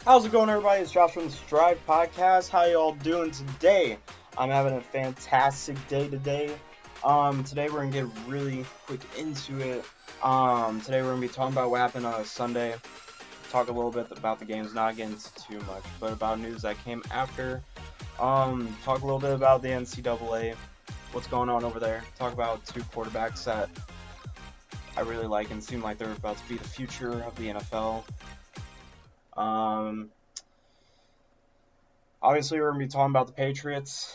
How's it going, everybody? It's Josh from TheStrivePodcast. How y'all doing today? I'm having a fantastic day today. Today we're gonna get really quick into it. Today we're gonna be talking about what happened on Sunday. Talk a little bit about the games, not get into too much, but about news that came after. Talk a little bit about the NCAA, what's going on over there. Talk about two quarterbacks that I really like and seem like they're about to be the future of the NFL. Obviously, we're going to be talking about the Patriots,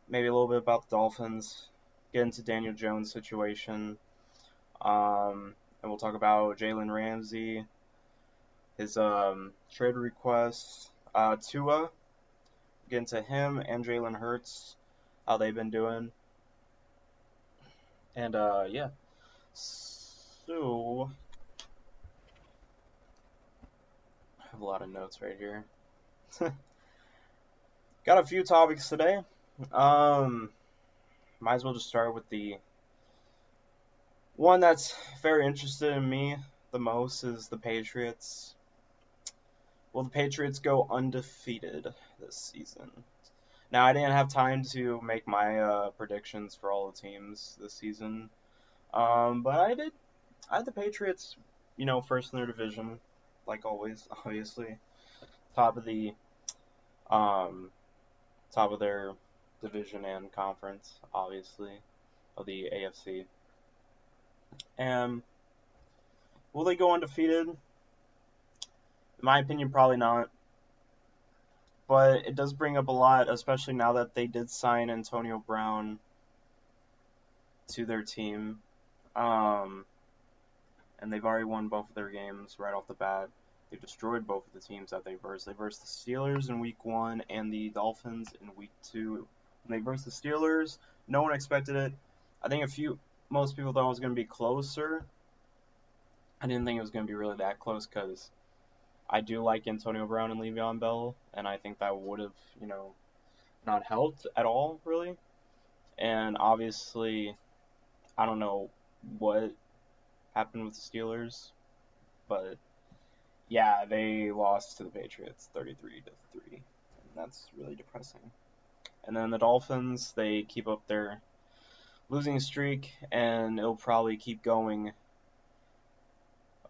maybe a little bit about the Dolphins, get into Daniel Jones' situation, and we'll talk about Jalen Ramsey, his trade requests, Tua, get into him and Jalen Hurts, how they've been doing, and yeah. So, I have a lot of notes right here. Got a few topics today. Might as well just start with the one that's very interested in me the most is the Patriots. Will the Patriots go undefeated this season? Now, I didn't have time to make my predictions for all the teams this season, but I did. I had the Patriots, first in their division, like always, obviously, top of the um, top of their division and conference, obviously, of the AFC. And will they go undefeated? In my opinion, probably not. But it does bring up a lot, especially now that they did sign Antonio Brown to their team. And they've already won both of their games right off the bat. They destroyed both of the teams that they versed. They versed the Steelers in week 1 and the Dolphins in week 2. When they versed the Steelers, no one expected it. I think most people thought it was going to be closer. I didn't think it was going to be really that close because I do like Antonio Brown and Le'Veon Bell, and I think that would have, not helped at all, really. And obviously, I don't know what happened with the Steelers, but yeah, they lost to the Patriots 33-3, and that's really depressing. And then the Dolphins, they keep up their losing streak, and it'll probably keep going.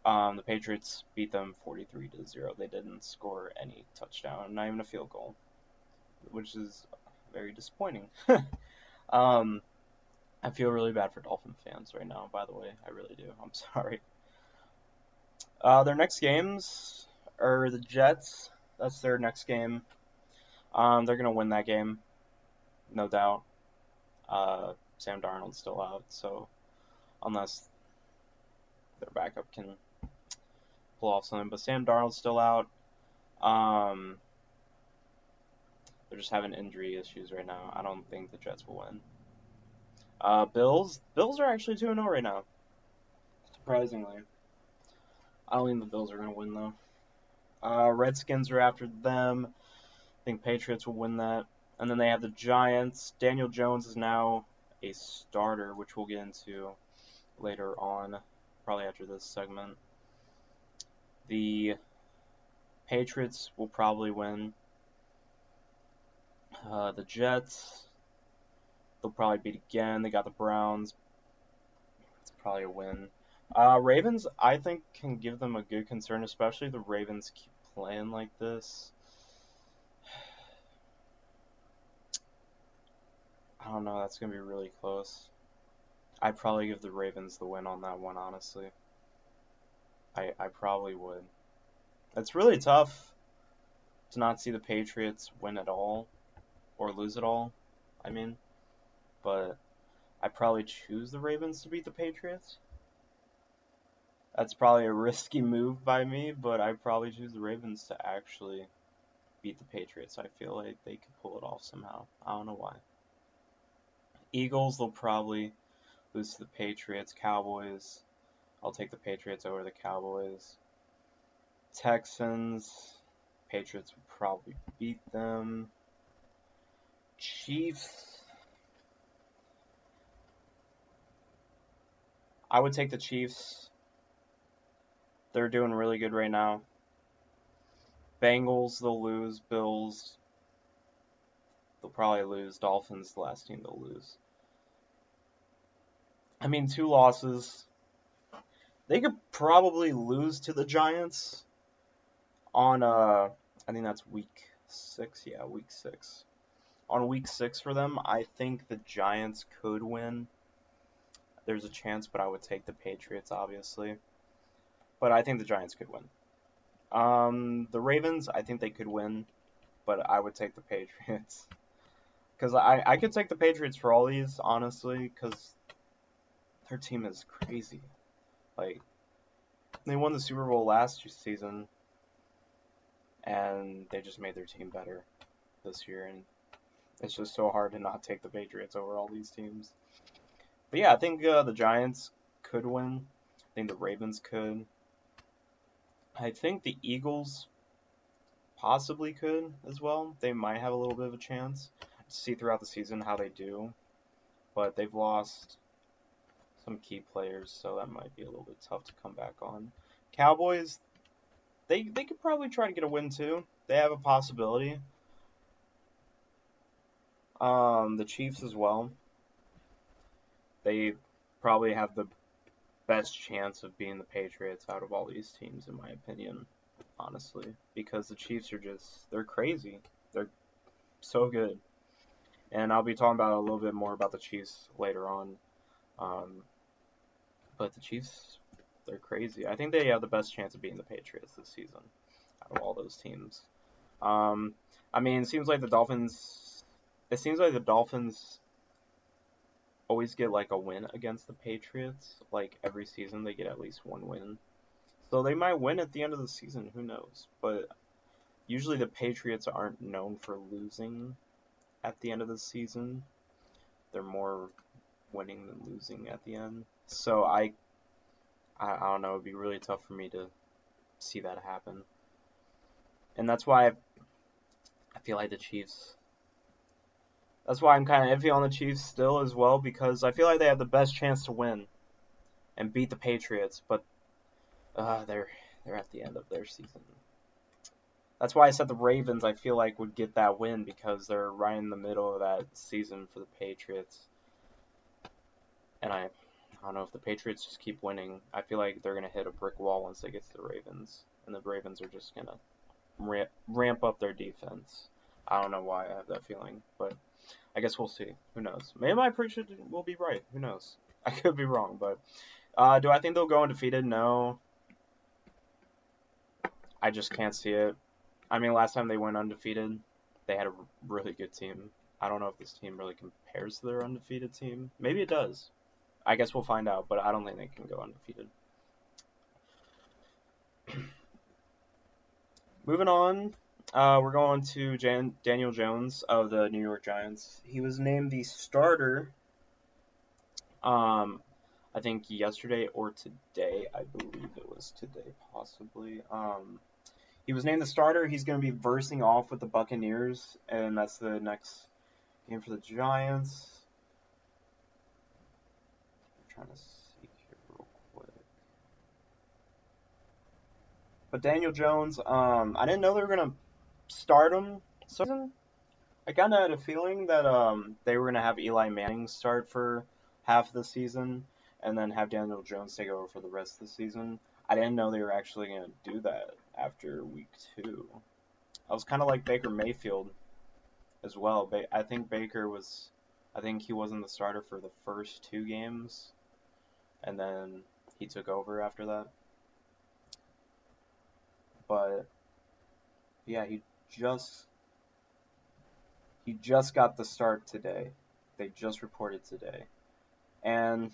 The Patriots beat them 43-0. They didn't score any touchdown, not even a field goal, which is very disappointing. I feel really bad for Dolphin fans right now, by the way. I really do. I'm sorry. Their next games are the Jets. That's their next game. They're going to win that game, no doubt. Sam Darnold's still out, so unless their backup can pull off something. But Sam Darnold's still out. They're just having injury issues right now. I don't think the Jets will win. Bills are actually 2-0 right now. Surprisingly. I don't think the Bills are going to win, though. Redskins are after them. I think Patriots will win that. And then they have the Giants. Daniel Jones is now a starter, which we'll get into later on, probably after this segment. The Patriots will probably win. The Jets, they'll probably beat again. They got the Browns. It's probably a win. Ravens, I think, can give them a good concern, especially if the Ravens keep playing like this. I don't know. That's going to be really close. I'd probably give the Ravens the win on that one, honestly. I probably would. It's really tough to not see the Patriots win at all or lose at all, I mean. But I'd probably choose the Ravens to beat the Patriots. That's probably a risky move by me, but I'd probably choose the Ravens to actually beat the Patriots. I feel like they could pull it off somehow. I don't know why. Eagles, they'll probably lose to the Patriots. Cowboys, I'll take the Patriots over the Cowboys. Texans, Patriots would probably beat them. Chiefs, I would take the Chiefs. They're doing really good right now. Bengals, they'll lose. Bills, they'll probably lose. Dolphins, the last team they'll lose. I mean, 2 losses. They could probably lose to the Giants on, I think that's week 6. Yeah, week 6. On week 6 for them, I think the Giants could win. There's a chance, but I would take the Patriots, obviously. But I think the Giants could win. The Ravens, I think they could win, but I would take the Patriots. Because I could take the Patriots for all these, honestly, because their team is crazy. Like, they won the Super Bowl last season, and they just made their team better this year, and it's just so hard to not take the Patriots over all these teams. But yeah, I think the Giants could win. I think the Ravens could. I think the Eagles possibly could as well. They might have a little bit of a chance. See throughout the season how they do. But they've lost some key players, so that might be a little bit tough to come back on. Cowboys, they could probably try to get a win too. They have a possibility. The Chiefs as well. They probably have the best chance of being the Patriots out of all these teams, in my opinion, honestly. Because the Chiefs are they're crazy. They're so good. And I'll be talking about a little bit more about the Chiefs later on. But the Chiefs, they're crazy. I think they have the best chance of being the Patriots this season out of all those teams. I mean, it seems like the Dolphins always get like a win against the Patriots. Like every season they get at least one win. So they might win at the end of the season, who knows. But usually the Patriots aren't known for losing at the end of the season. They're more winning than losing at the end. So I don't know, it'd be really tough for me to see that happen. And that's why I feel like the Chiefs. That's why I'm kind of iffy on the Chiefs still as well, because I feel like they have the best chance to win and beat the Patriots, but they're at the end of their season. That's why I said the Ravens, I feel like, would get that win, because they're right in the middle of that season for the Patriots. And I don't know, if the Patriots just keep winning, I feel like they're going to hit a brick wall once they get to the Ravens. And the Ravens are just going to ramp up their defense. I don't know why I have that feeling, but I guess we'll see. Who knows? Maybe my prediction will be right. Who knows? I could be wrong, but do I think they'll go undefeated? No. I just can't see it. I mean, last time they went undefeated, they had a really good team. I don't know if this team really compares to their undefeated team. Maybe it does. I guess we'll find out, but I don't think they can go undefeated. Moving on, we're going to Daniel Jones of the New York Giants. He was named the starter, I think yesterday or today. I believe it was today, possibly. He was named the starter. He's going to be versing off with the Buccaneers, and that's the next game for the Giants. I'm trying to see here real quick. But Daniel Jones, I didn't know they were going to start him. So I kind of had a feeling that they were going to have Eli Manning start for half the season and then have Daniel Jones take over for the rest of the season. I didn't know they were actually going to do that after week 2. I was kind of like Baker Mayfield as well. I think he wasn't the starter for the first 2 games, and then he took over after that. But yeah, he just got the start today. They just reported today. And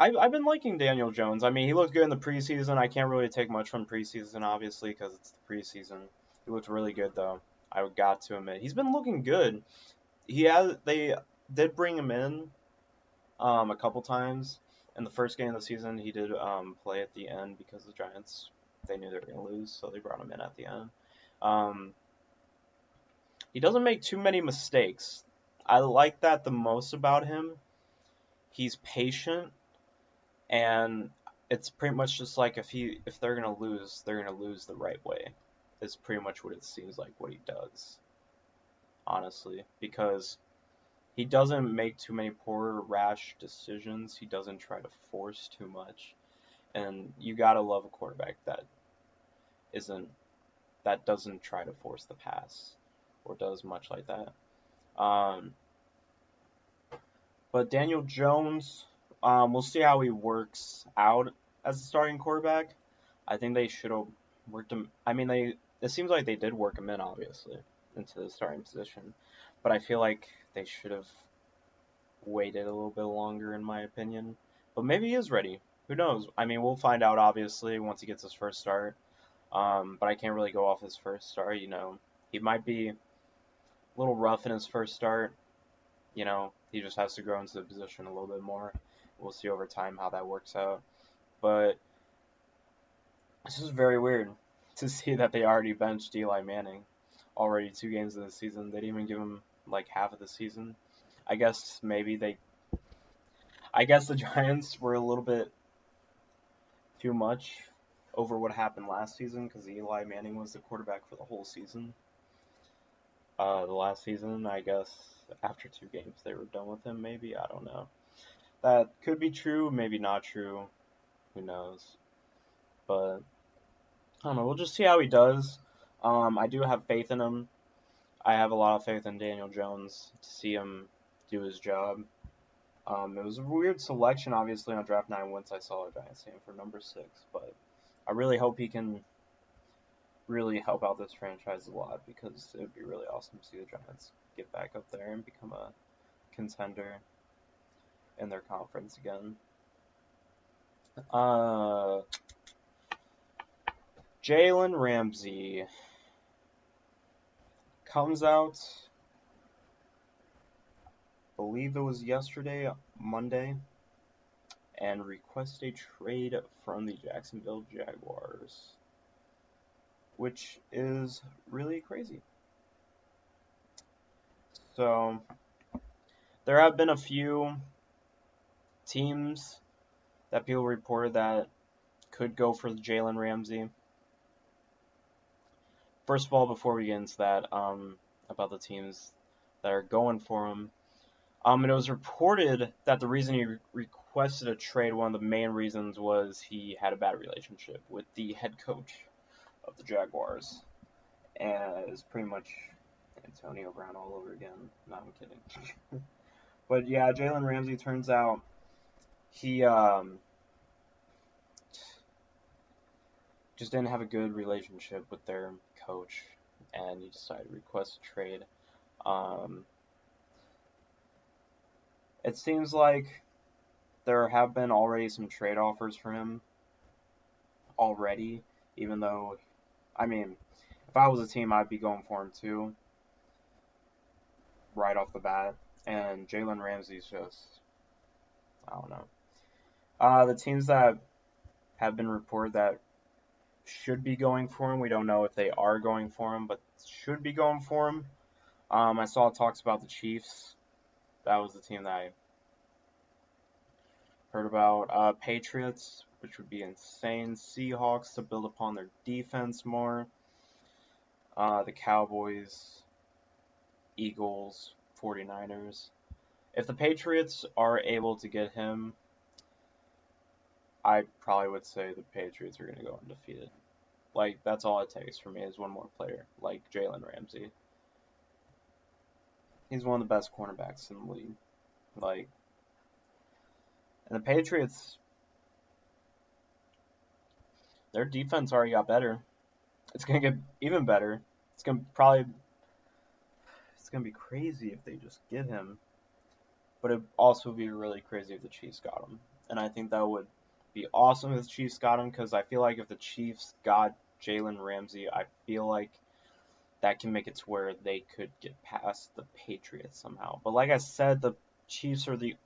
I've been liking Daniel Jones. I mean, he looked good in the preseason. I can't really take much from preseason, obviously, because it's the preseason. He looked really good, though. I got to admit. He's been looking good. They did bring him in a couple times. In the first game of the season, he did play at the end because the Giants, they knew they were going to lose, so they brought him in at the end. He doesn't make too many mistakes. I like that the most about him. He's patient, and it's pretty much just like if they're gonna lose, they're gonna lose the right way. Is pretty much what it seems like what he does, honestly, because he doesn't make too many poor rash decisions. He doesn't try to force too much, and you gotta love a quarterback isn't that doesn't try to force the pass or does much like that. Um, but Daniel Jones, we'll see how he works out as a starting quarterback. I think they should have worked him. I mean, it seems like they did work him in, obviously, into the starting position. But I feel like they should have waited a little bit longer, in my opinion. But maybe he is ready. Who knows? I mean, we'll find out, obviously, once he gets his first start. But I can't really go off his first start, He might be a little rough in his first start. He just has to grow into the position a little bit more. We'll see over time how that works out. But this is very weird to see that they already benched Eli Manning already 2 games in the season. They didn't even give him like half of the season. I guess the Giants were a little bit too much over what happened last season because Eli Manning was the quarterback for the whole season. The last season, I guess after 2 games they were done with him. Maybe, I don't know. That could be true, maybe not true. Who knows? But I don't know. We'll just see how he does. I do have faith in him. I have a lot of faith in Daniel Jones to see him do his job. It was a weird selection, obviously, on draft night once I saw a Giants team for number 6, but I really hope he can really help out this franchise a lot because it would be really awesome to see the Giants get back up there and become a contender in their conference again. Jalen Ramsey comes out, I believe it was yesterday, Monday, and requests a trade from the Jacksonville Jaguars, which is really crazy. So, there have been a few teams that people reported that could go for Jalen Ramsey. First of all, before we get into that, about the teams that are going for him, it was reported that the reason he requested a trade, one of the main reasons was he had a bad relationship with the head coach of the Jaguars, and it's pretty much Antonio Brown all over again. No, I'm kidding. But yeah, Jalen Ramsey, turns out he just didn't have a good relationship with their coach, and he decided to request a trade. It seems like there have been already some trade offers for him already, even though, I mean, if I was a team, I'd be going for him too, right off the bat. And Jalen Ramsey's just, I don't know. The teams that have been reported that should be going for him, we don't know if they are going for him, but should be going for him. I saw talks about the Chiefs. That was the team that I heard about. Patriots, which would be insane. Seahawks to build upon their defense more. The Cowboys, Eagles, 49ers. If the Patriots are able to get him, I probably would say the Patriots are going to go undefeated. Like, that's all it takes for me is one more player, like Jalen Ramsey. He's one of the best cornerbacks in the league. Like, and the Patriots, their defense already got better. It's going to get even better. It's going to be crazy if they just get him. But it'd also be really crazy if the Chiefs got him. And I think that would be awesome if the Chiefs got him, because I feel like if the Chiefs got Jalen Ramsey, I feel like that can make it to where they could get past the Patriots somehow. But like I said, the Chiefs are the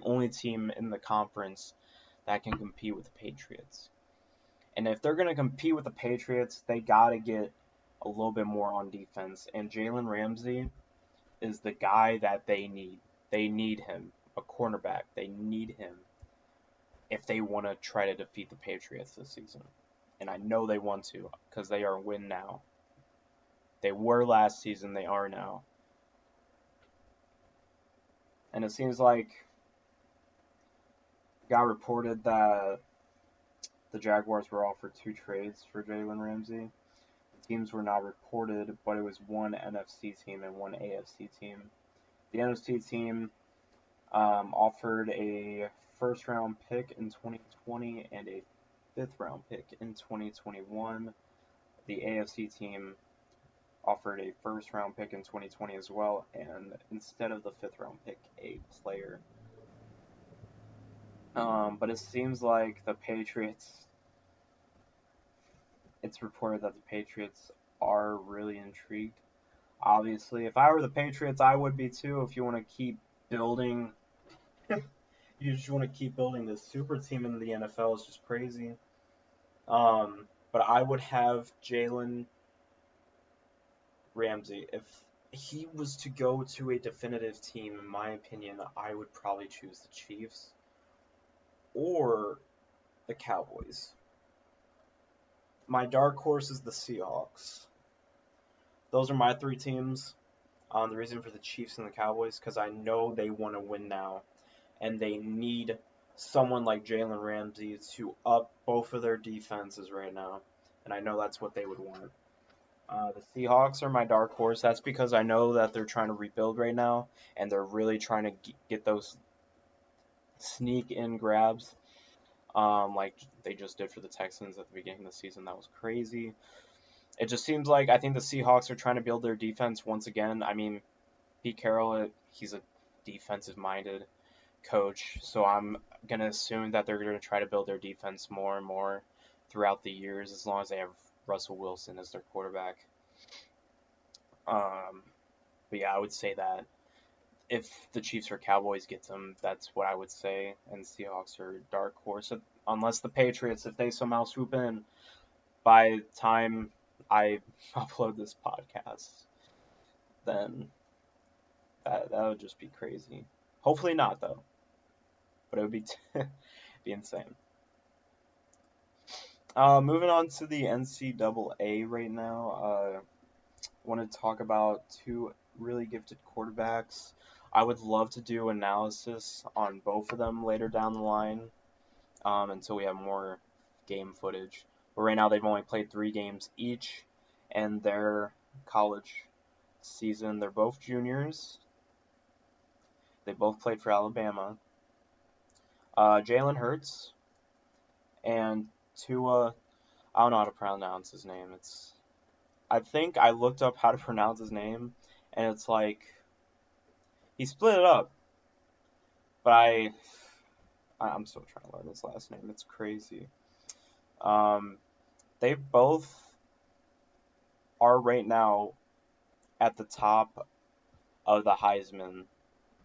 only team in the conference that can compete with the Patriots. And if they're going to compete with the Patriots, they got to get a little bit more on defense. And Jalen Ramsey is the guy that they need. They need him, a cornerback. They need him if they want to try to defeat the Patriots this season. And I know they want to because they are win now. They were last season, they are now. And it seems like it got reported that the Jaguars were offered 2 trades for Jalen Ramsey. The teams were not reported, but it was one NFC team and one AFC team. The NFC team offered a first-round pick in 2020 and a fifth-round pick in 2021. The AFC team offered a first-round pick in 2020 as well, and instead of the fifth-round pick, a player. But it seems like the Patriots, it's reported that the Patriots are really intrigued. Obviously, if I were the Patriots, I would be too. If you want to keep building, you just want to keep building this super team in the NFL. It's just crazy. But I would have Jalen Ramsey. If he was to go to a definitive team, in my opinion, I would probably choose the Chiefs or the Cowboys. My dark horse is the Seahawks. Those are my 3 teams. The reason for the Chiefs and the Cowboys, because I know they want to win now, and they need someone like Jalen Ramsey to up both of their defenses right now, and I know that's what they would want. The Seahawks are my dark horse. That's because I know that they're trying to rebuild right now, and they're really trying to get those sneak-in grabs, like they just did for the Texans at the beginning of the season. That was crazy. It just seems like I think the Seahawks are trying to build their defense once again. I mean, Pete Carroll, he's a defensive-minded coach, so I'm going to assume that they're going to try to build their defense more and more throughout the years as long as they have Russell Wilson as their quarterback. But yeah, I would say that if the Chiefs or Cowboys get them, that's what I would say, and Seahawks are dark horse. Unless the Patriots, if they somehow swoop in by the time I upload this podcast, then that would just be crazy. Hopefully not, though. But it would be be insane. Moving on to the NCAA right now. Want to talk about 2 really gifted quarterbacks. I would love to do analysis on both of them later down the line until we have more game footage. But right now they've only played 3 games each in their college season. They're both juniors. They both played for Alabama. Jalen Hurts and Tua, I don't know how to pronounce his name. I think I looked up how to pronounce his name, and it's like, he split it up. But I'm still trying to learn his last name. It's crazy. They both are right now at the top of the Heisman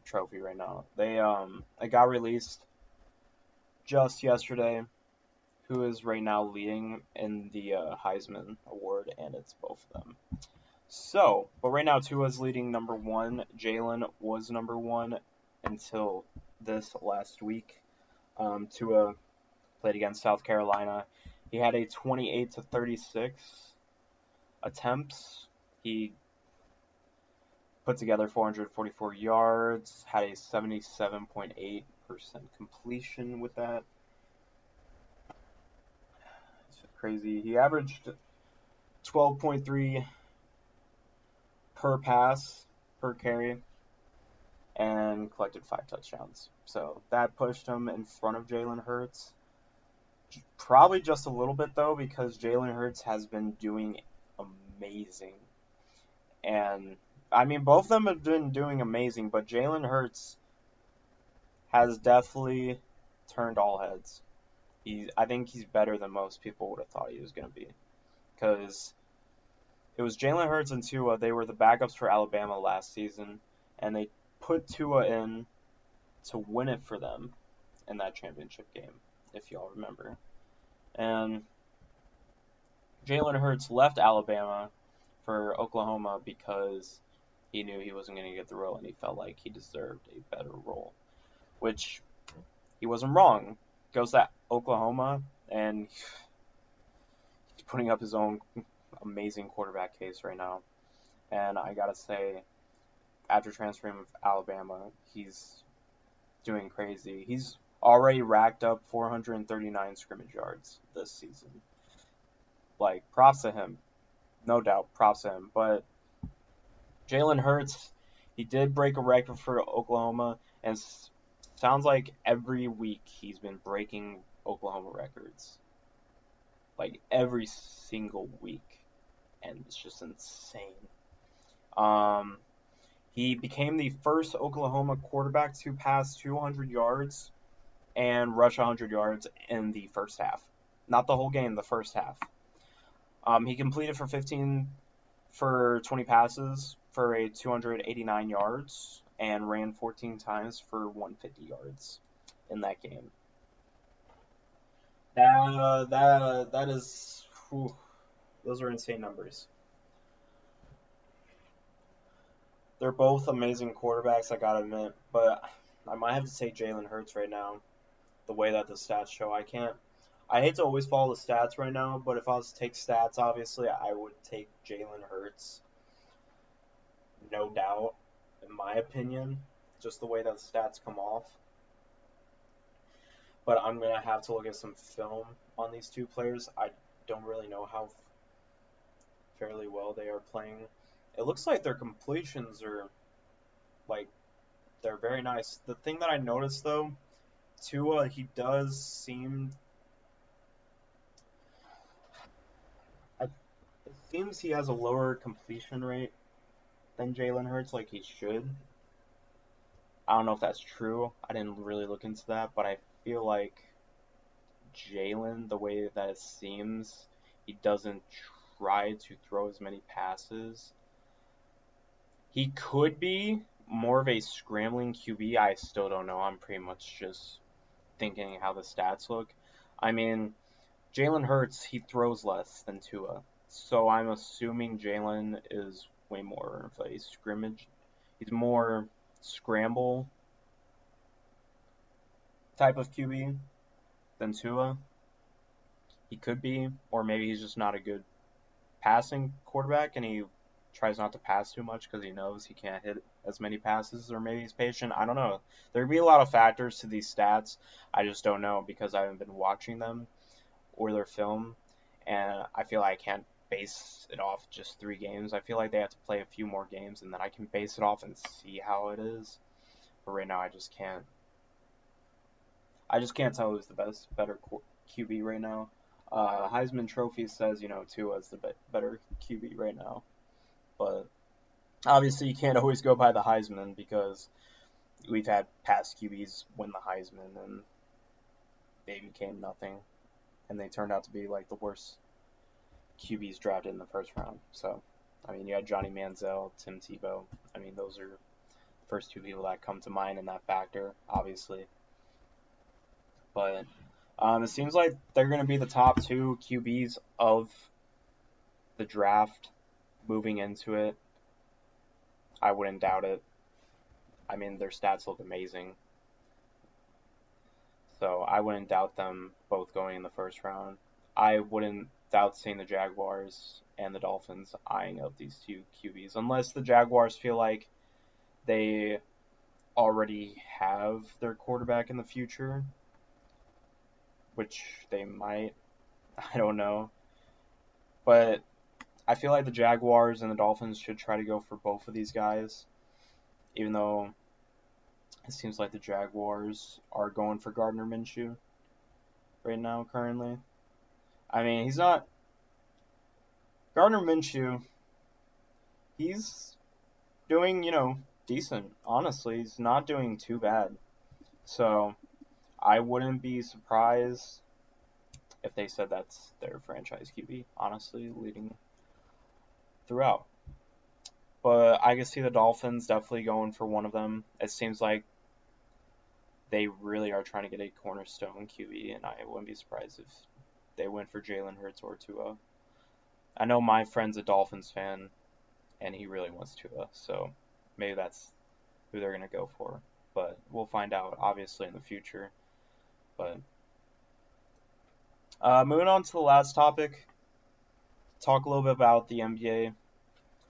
Trophy right now. It got released just yesterday who is right now leading in the Heisman Award, and it's both of them. So, but right now Tua's leading number 1. Jalen was number 1 until this last week. Tua played against South Carolina. He had a 28-36 attempts. He put together 444 yards, had a 77.8% completion with that. It's crazy. He averaged 12.3 per pass, per carry, and collected 5 touchdowns. So that pushed him in front of Jalen Hurts. Probably just a little bit, though, because Jalen Hurts has been doing amazing. And, I mean, both of them have been doing amazing, but Jalen Hurts has definitely turned all heads. I think he's better than most people would have thought he was going to be. Because it was Jalen Hurts and Tua. They were the backups for Alabama last season, and they put Tua in to win it for them in that championship game, if y'all remember. And Jalen Hurts left Alabama for Oklahoma because he knew he wasn't going to get the role, and he felt like he deserved a better role, which he wasn't wrong. goes to Oklahoma, and he's putting up his own amazing quarterback case right now. And I gotta say, after transferring from Alabama, he's doing crazy. He's already racked up 439 scrimmage yards this season. Like, props to him. No doubt, props to him. But Jalen Hurts, he did break a record for Oklahoma, and sounds like every week he's been breaking Oklahoma records. Like, every single week. And it's just insane. He became the first Oklahoma quarterback to pass 200 yards and rush 100 yards in the first half. Not the whole game, the first half. He completed for 20 passes for a 289 yards and ran 14 times for 150 yards in that game. That is, whew, those are insane numbers. They're both amazing quarterbacks, I gotta admit, but I might have to take Jalen Hurts right now. The way that the stats show, I hate to always follow the stats right now, but if I was to take stats, obviously, I would take Jalen Hurts. No doubt, in my opinion, just the way that the stats come off. But I'm going to have to look at some film on these two players. I don't really know how fairly well they are playing. It looks like their completions are, like, they're very nice. The thing that I noticed, though, Tua, he does seem... It seems he has a lower completion rate than Jalen Hurts, like he should. I don't know if that's true. I didn't really look into that, but I feel like Jalen, the way that it seems, he doesn't try to throw as many passes. He could be more of a scrambling QB. I still don't know. I'm pretty much just thinking how the stats look. I mean, Jalen Hurts, he throws less than Tua. So I'm assuming Jalen is way more of a scrimmage. He's more scramble type of QB than Tua. He could be, or maybe he's just not a good passing quarterback and he tries not to pass too much because he knows he can't hit as many passes, or maybe he's patient. I don't know. There'd be a lot of factors to these stats. I just don't know because I haven't been watching them or their film, and I feel like I can't base it off just 3 games. I feel like they have to play a few more games and then I can base it off and see how it is. But right now I just can't. I just can't tell who's the better QB right now. Heisman Trophy says, Tua's the better QB right now. But obviously you can't always go by the Heisman because we've had past QBs win the Heisman and they became nothing. And they turned out to be like the worst QBs drafted in the first round. So, I mean, you had Johnny Manziel, Tim Tebow. I mean, those are the first 2 people that come to mind in that factor, obviously. But it seems like they're going to be the top 2 QBs of the draft moving into it. I wouldn't doubt it. I mean, their stats look amazing. So I wouldn't doubt them both going in the first round. I wouldn't doubt seeing the Jaguars and the Dolphins eyeing up these 2 QBs, unless the Jaguars feel like they already have their quarterback in the future, which they might. I don't know. But I feel like the Jaguars and the Dolphins should try to go for both of these guys, even though it seems like the Jaguars are going for Gardner Minshew right now, currently. I mean, he's not... Gardner Minshew, he's doing, decent. Honestly, he's not doing too bad. So, I wouldn't be surprised if they said that's their franchise QB, honestly, leading throughout. But I can see the Dolphins definitely going for one of them. It seems like they really are trying to get a cornerstone QB, and I wouldn't be surprised if they went for Jalen Hurts or Tua. I know my friend's a Dolphins fan, and he really wants Tua, so maybe that's who they're going to go for. But we'll find out, obviously, in the future. But Moving on to the last topic, talk a little bit about the NBA.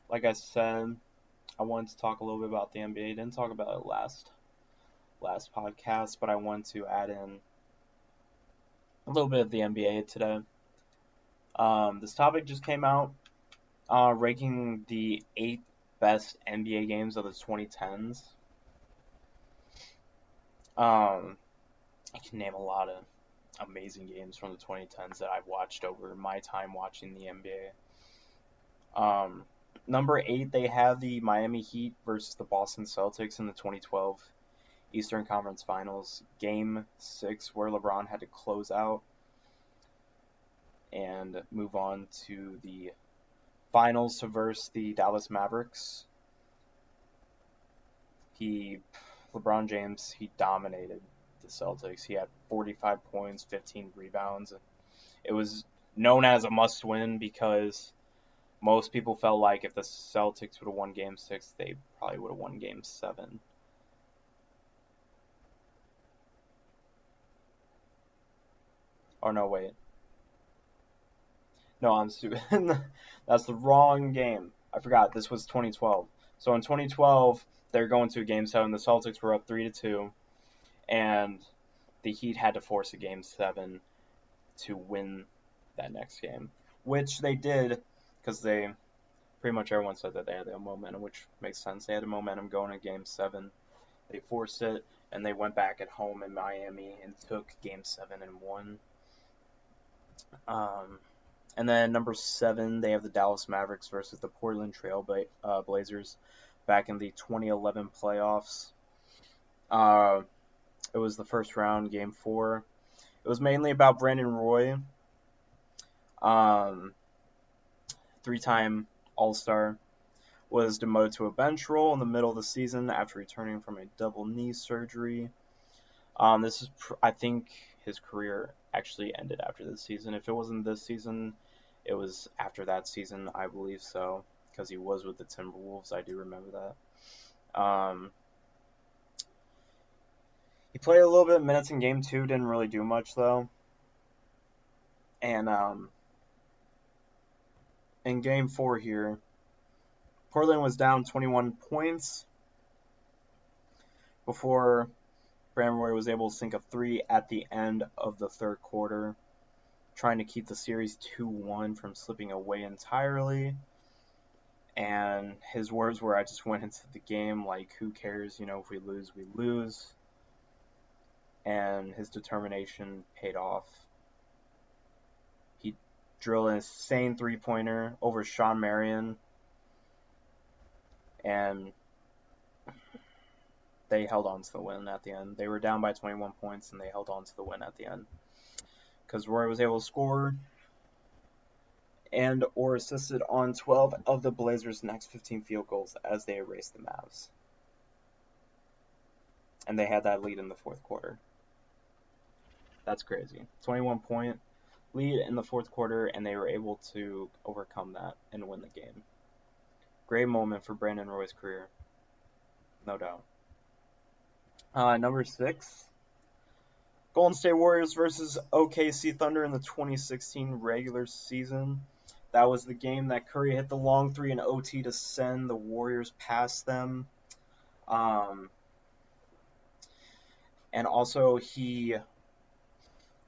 Like I said, I wanted to talk a little bit about the NBA. Didn't talk about it last podcast, but I wanted to add in a little bit of the NBA today. This topic just came out, ranking the 8 best NBA games of the 2010s. I can name a lot of amazing games from the 2010s that I've watched over my time watching the NBA. Number 8, they have the Miami Heat versus the Boston Celtics in the 2012 Eastern Conference Finals, Game 6, where LeBron had to close out and move on to the finals to verse the Dallas Mavericks. LeBron James, he dominated the Celtics. He had 45 points, 15 rebounds. It was known as a must-win because most people felt like if the Celtics would have won Game 6, they probably would have won Game 7. Oh, no, wait. No, I'm stupid. That's the wrong game. I forgot. This was 2012. So in 2012, they're going to Game 7. The Celtics were up 3-2, and the Heat had to force a Game 7 to win that next game, which they did because pretty much everyone said that they had the momentum, which makes sense. They had the momentum going to Game 7. They forced it, and they went back at home in Miami and took Game 7 and won. And then number 7, they have the Dallas Mavericks versus the Portland Trail Blazers back in the 2011 playoffs. It was the first round, Game 4. It was mainly about Brandon Roy, 3-time All-Star, was demoted to a bench role in the middle of the season after returning from a double knee surgery. I think his career actually ended after this season. If it wasn't this season, it was after that season, I believe so, because he was with the Timberwolves. I do remember that. He played a little bit of minutes in Game 2, didn't really do much, though. And in Game 4 here, Portland was down 21 points before Brandon Roy was able to sink a 3 at the end of the third quarter, trying to keep the series 2-1 from slipping away entirely. And his words were, I just went into the game like, who cares, if we lose, we lose. And his determination paid off. He drilled an insane three-pointer over Sean Marion, and they held on to the win at the end. They were down by 21 points, and they held on to the win at the end. Because Roy was able to score and or assisted on 12 of the Blazers' next 15 field goals as they erased the Mavs. And they had that lead in the fourth quarter. That's crazy. 21-point lead in the fourth quarter, and they were able to overcome that and win the game. Great moment for Brandon Roy's career. No doubt. Number 6, Golden State Warriors versus OKC Thunder in the 2016 regular season. That was the game that Curry hit the long 3 in OT to send the Warriors past them. And also he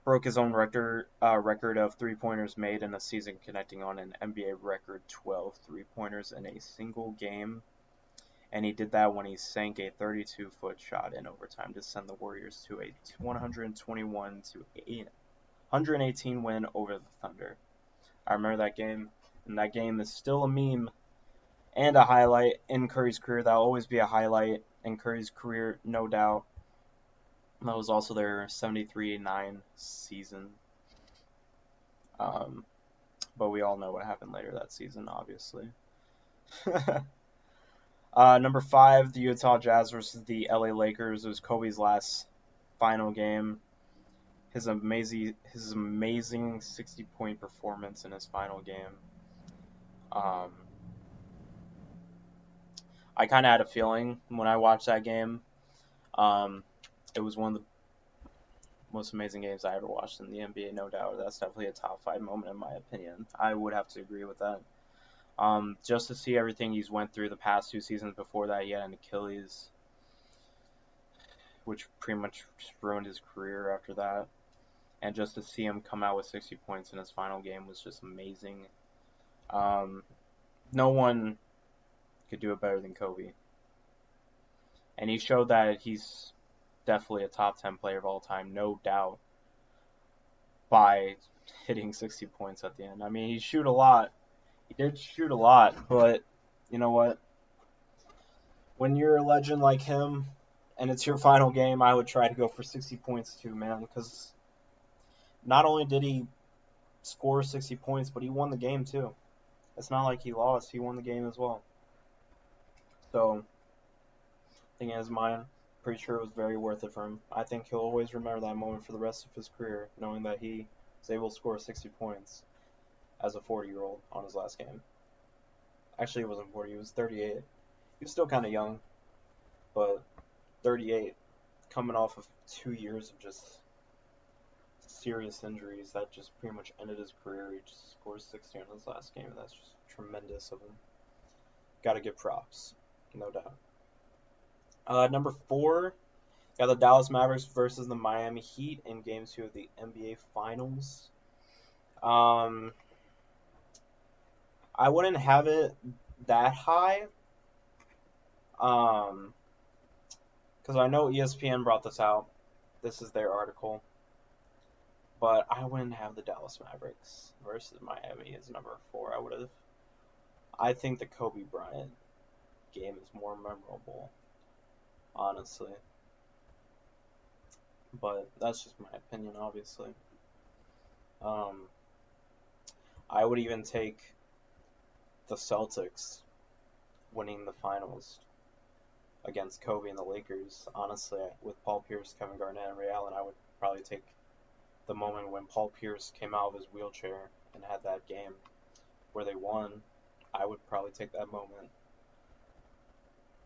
broke his own record of three-pointers made in a season, connecting on an NBA record 12 three-pointers in a single game. And he did that when he sank a 32-foot shot in overtime to send the Warriors to a 121-118 win over the Thunder. I remember that game, and that game is still a meme and a highlight in Curry's career. That'll always be a highlight in Curry's career, no doubt. That was also their 73-9 season. But we all know what happened later that season, obviously. Number 5, the Utah Jazz versus the LA Lakers. It was Kobe's last final game. His amazing 60-point performance in his final game. I kind of had a feeling when I watched that game. It was one of the most amazing games I ever watched in the NBA, no doubt. That's definitely a top 5 moment in my opinion. I would have to agree with that. Just to see everything he's went through the past 2 seasons before that, he had an Achilles, which pretty much just ruined his career after that. And just to see him come out with 60 points in his final game was just amazing. No one could do it better than Kobe. And he showed that he's definitely a top 10 player of all time, no doubt, by hitting 60 points at the end. I mean, he shoot a lot. He did shoot a lot, but you know what? When you're a legend like him and it's your final game, I would try to go for 60 points too, man, because not only did he score 60 points, but he won the game too. It's not like he lost. He won the game as well. So, I think in his mind, pretty sure it was very worth it for him. I think he'll always remember that moment for the rest of his career, knowing that he was able to score 60 points as a 40-year-old on his last game. Actually, he wasn't 40, he was 38. He was still kind of young, but 38, coming off of 2 years of just serious injuries that just pretty much ended his career. He just scores 60 in his last game. That's just tremendous of him. Got to give props, no doubt. Number 4, got the Dallas Mavericks versus the Miami Heat in Game 2 of the NBA Finals. I wouldn't have it that high, because I know ESPN brought this out. This is their article. But I wouldn't have the Dallas Mavericks versus Miami as number 4. I think the Kobe Bryant game is more memorable, honestly. But that's just my opinion, obviously. I would even take the Celtics winning the finals against Kobe and the Lakers. Honestly, with Paul Pierce, Kevin Garnett, and Ray Allen, I would probably take the moment when Paul Pierce came out of his wheelchair and had that game where they won. I would probably take that moment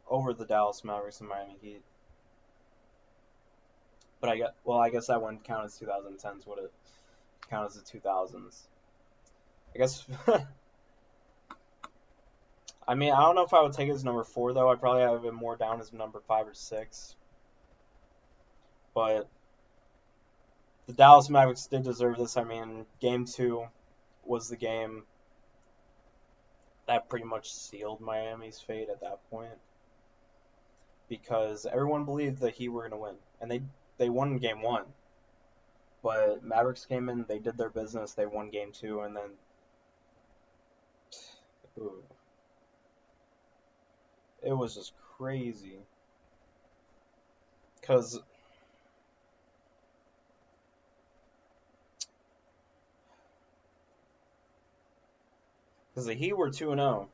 over the Dallas Mavericks and Miami Heat. But I guess that wouldn't count as 2010's, would it? Count as the 2000s. I guess. I mean, I don't know if I would take it as number 4, though. I'd probably have it more down as number 5 or 6. But the Dallas Mavericks did deserve this. I mean, Game 2 was the game that pretty much sealed Miami's fate at that point. Because everyone believed that he were going to win. And they won Game 1. But Mavericks came in, they did their business, they won Game 2, and then... Ooh. It was just crazy. Because the Heat were 2-0.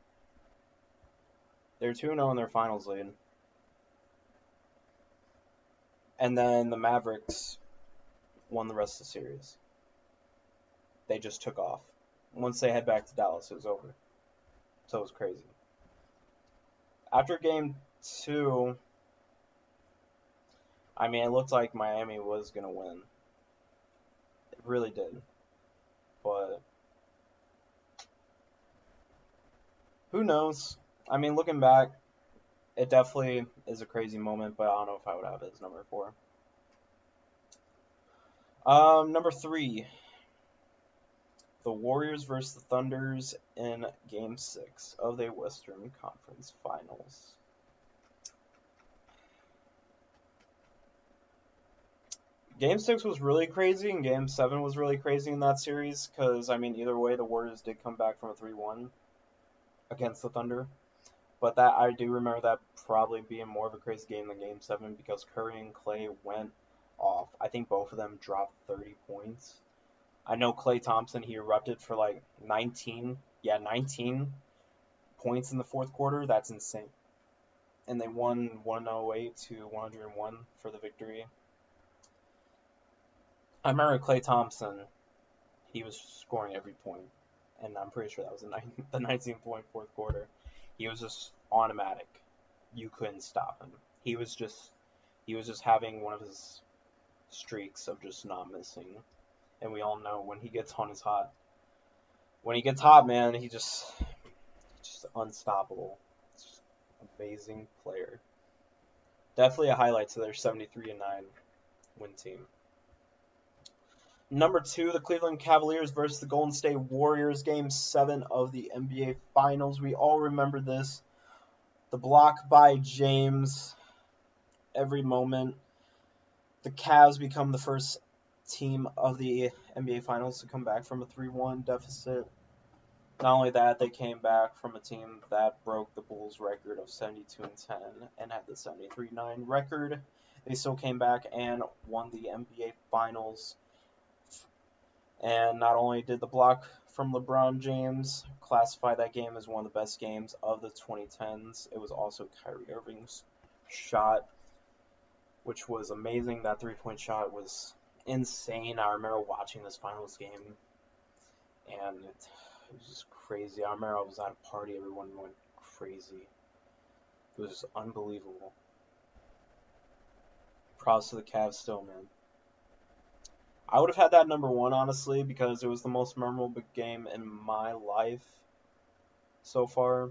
They're 2-0 in their finals lead. And then the Mavericks won the rest of the series. They just took off. Once they head back to Dallas, it was over. So it was crazy. After Game 2, I mean, it looked like Miami was going to win. It really did. But who knows? I mean, looking back, it definitely is a crazy moment, but I don't know if I would have it as number 4. Number 3. The Warriors versus the Thunders in Game 6 of the Western Conference Finals. Game 6 was really crazy, and Game 7 was really crazy in that series, because, I mean, either way, the Warriors did come back from a 3-1 against the Thunder. But that I do remember that probably being more of a crazy game than Game 7, because Curry and Clay went off. I think both of them dropped 30 points. I know Klay Thompson, he erupted for like 19 points in the fourth quarter. That's insane. And they won 108 to 101 for the victory. I remember Klay Thompson, he was scoring every point. And I'm pretty sure that was the 19-point fourth quarter. He was just automatic. You couldn't stop him. He was just having one of his streaks of just not missing. And we all know when he gets on his hot. When he gets hot, man, he just unstoppable. Just amazing player. Definitely a highlight to their 73-9 win team. Number 2, the Cleveland Cavaliers versus the Golden State Warriors, Game 7 of the NBA Finals. We all remember this. The block by James every moment. The Cavs become the first team of the NBA Finals to come back from a 3-1 deficit. Not only that, they came back from a team that broke the Bulls' record of 72-10 and had the 73-9 record. They still came back and won the NBA Finals. And not only did the block from LeBron James classify that game as one of the best games of the 2010s, it was also Kyrie Irving's shot, which was amazing. That three-point shot was insane. I remember watching this finals game, and it was just crazy. I remember I was at a party, everyone went crazy. It was unbelievable. Props to the Cavs still, man. I would have had that number 1, honestly, because it was the most memorable game in my life so far.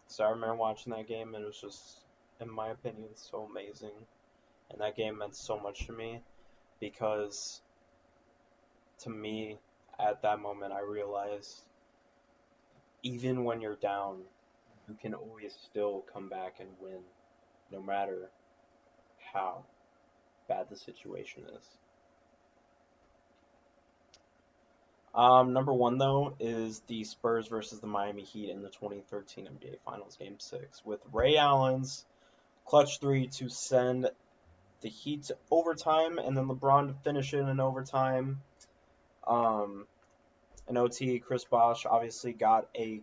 So I remember watching that game, and it was just, in my opinion, so amazing. And that game meant so much to me, because to me, at that moment, I realized even when you're down, you can always still come back and win, no matter how bad the situation is. Number 1, though, is the Spurs versus the Miami Heat in the 2013 NBA Finals Game 6, with Ray Allen's clutch 3 to send the Heat to overtime, and then LeBron to finish it in overtime. In OT, Chris Bosh obviously got a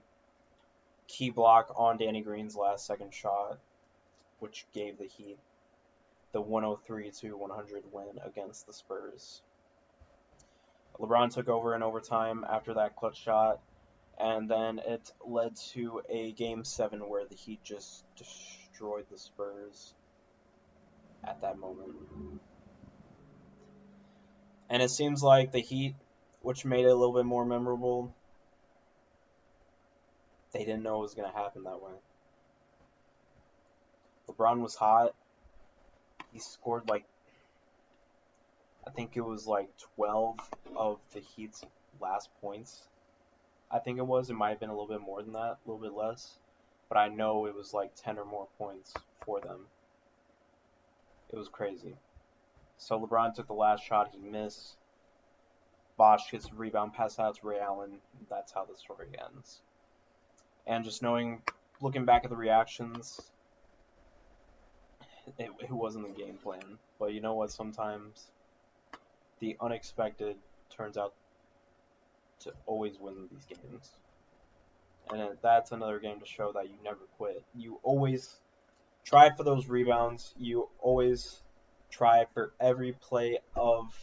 key block on Danny Green's last-second shot, which gave the Heat the 103-100 win against the Spurs. LeBron took over in overtime after that clutch shot, and then it led to a Game 7 where the Heat just destroyed the Spurs at that moment. And it seems like the Heat, which made it a little bit more memorable, they didn't know it was going to happen that way. LeBron was hot. He scored I think it was 12 of the Heat's last points. I think it was. It might have been a little bit more than that, a little bit less. But I know it was 10 or more points for them. It was crazy. So LeBron took the last shot. He missed. Bosh gets a rebound, pass out to Ray Allen. That's how the story ends. And just looking back at the reactions, it wasn't the game plan. But you know what? Sometimes the unexpected turns out to always win these games. And that's another game to show that you never quit. You always try for those rebounds. You always try for every play of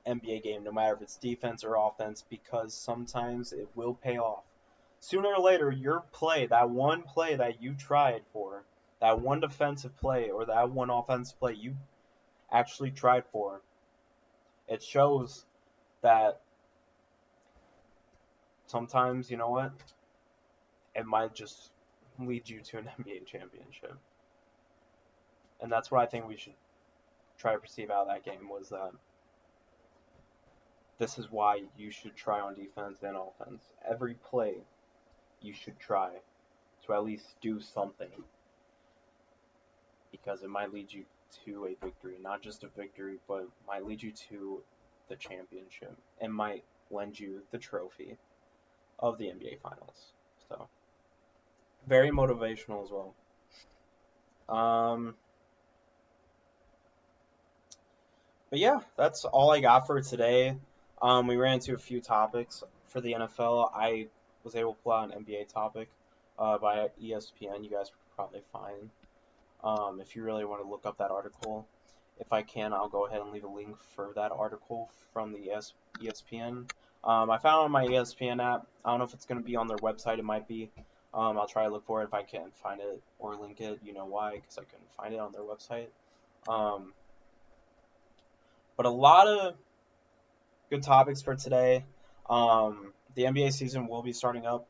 an NBA game, no matter if it's defense or offense, because sometimes it will pay off. Sooner or later, your play, that one play that you tried for, that one defensive play or that one offensive play you actually tried for, it shows that sometimes, you know what, it might just lead you to an NBA championship. And that's what I think we should try to perceive out of that game, was that this is why you should try on defense and offense. Every play you should try to at least do something, because it might lead you to a victory. Not just a victory, but might lead you to the championship and might lend you the trophy of the NBA Finals. So, very motivational as well. But yeah, that's all I got for today. We ran into a few topics for the NFL. I was able to pull out an NBA topic by ESPN. You guys could probably find. If you really want to look up that article, if I can, I'll go ahead and leave a link for that article from the ESPN. I found it on my ESPN app. I don't know if it's going to be on their website. It might be. I'll try to look for it. If I can't find it or link it, you know why, because I couldn't find it on their website. But a lot of good topics for today. The NBA season will be starting up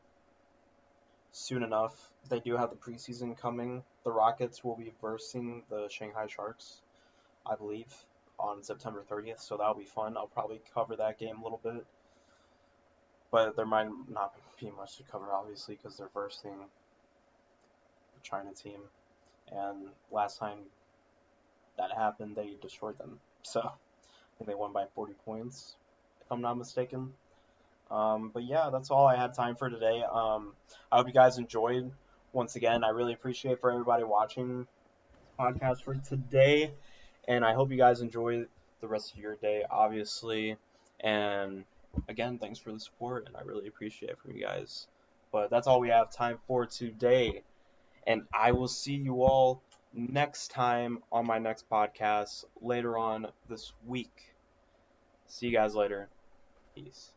soon enough. They do have the preseason coming. The Rockets will be versing the Shanghai Sharks, I believe, on September 30th, so that'll be fun. I'll probably cover that game a little bit, but there might not be much to cover, obviously, because they're versing the China team, and last time that happened, they destroyed them. So I think they won by 40 points, if I'm not mistaken. But yeah, that's all I had time for today. I hope you guys enjoyed. Once again, I really appreciate for everybody watching this podcast for today, and I hope you guys enjoy the rest of your day, obviously. And again, thanks for the support, and I really appreciate it from you guys. But that's all we have time for today, and I will see you all next time on my next podcast later on this week. See you guys later. Peace.